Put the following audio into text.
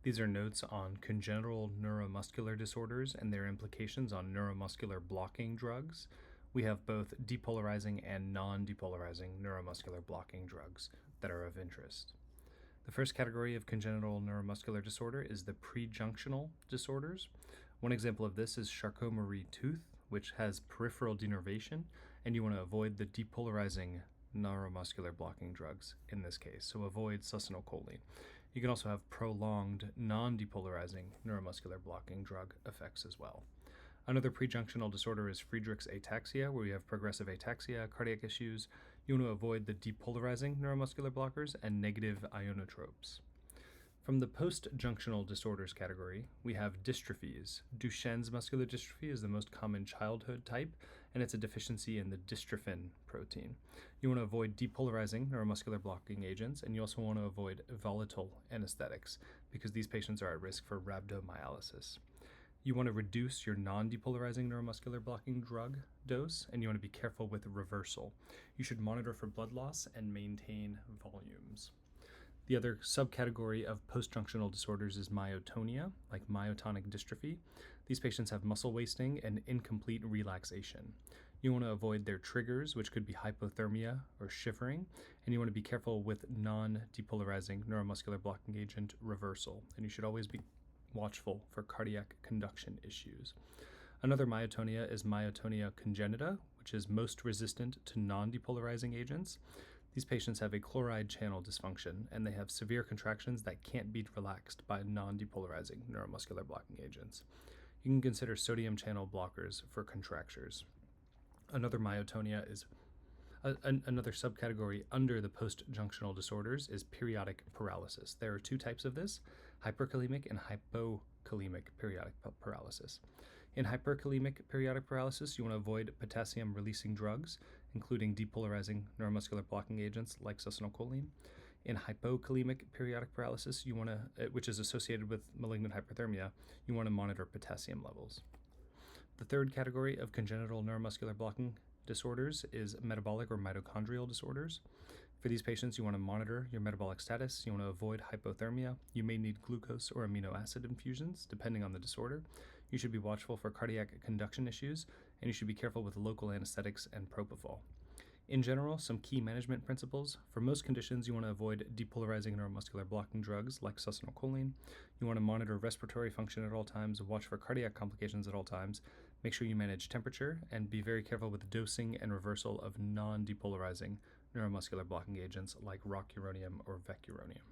These are notes on congenital neuromuscular disorders and their implications on neuromuscular blocking drugs. We have both depolarizing and non-depolarizing neuromuscular blocking drugs that are of interest. The first category of congenital neuromuscular disorder is the pre-junctional disorders. One example of this is Charcot-Marie-Tooth, which has peripheral denervation, and you want to avoid the depolarizing neuromuscular blocking drugs in this case, so avoid succinylcholine. You can also have prolonged non-depolarizing neuromuscular blocking drug effects as well. Another prejunctional disorder is Friedreich's Ataxia, where you have progressive ataxia, cardiac issues. You want to avoid the depolarizing neuromuscular blockers and negative inotropes. From the post-junctional disorders category, we have dystrophies. Duchenne's muscular dystrophy is the most common childhood type, and it's a deficiency in the dystrophin protein. You want to avoid depolarizing neuromuscular blocking agents, and you also want to avoid volatile anesthetics because these patients are at risk for rhabdomyolysis. You want to reduce your non-depolarizing neuromuscular blocking drug dose, and you want to be careful with reversal. You should monitor for blood loss and maintain volumes. The other subcategory of post-junctional disorders is myotonia, like myotonic dystrophy. These patients have muscle wasting and incomplete relaxation. You want to avoid their triggers, which could be hypothermia or shivering, and you want to be careful with non-depolarizing neuromuscular blocking agent reversal, and you should always be watchful for cardiac conduction issues. Another myotonia is Myotonia Congenita, which is most resistant to non-depolarizing agents. These patients have a chloride channel dysfunction, and they have severe contractions that can't be relaxed by non-depolarizing neuromuscular blocking agents. You can consider sodium channel blockers for contractures. Another myotonia is another subcategory under the post-junctional disorders is periodic paralysis. There are two types of this, hyperkalemic and hypokalemic periodic paralysis. In hyperkalemic periodic paralysis, you want to avoid potassium-releasing drugs, including depolarizing neuromuscular blocking agents like succinylcholine. In hypokalemic periodic paralysis, which is associated with malignant hyperthermia, you want to monitor potassium levels. The third category of congenital neuromuscular blocking disorders is metabolic or mitochondrial disorders. For these patients, you want to monitor your metabolic status. You want to avoid hypothermia. You may need glucose or amino acid infusions, depending on the disorder. You should be watchful for cardiac conduction issues, and you should be careful with local anesthetics and propofol. In general, some key management principles. For most conditions, you want to avoid depolarizing neuromuscular blocking drugs like succinylcholine. You want to monitor respiratory function at all times, watch for cardiac complications at all times, make sure you manage temperature, and be very careful with dosing and reversal of non-depolarizing neuromuscular blocking agents like rocuronium or vecuronium.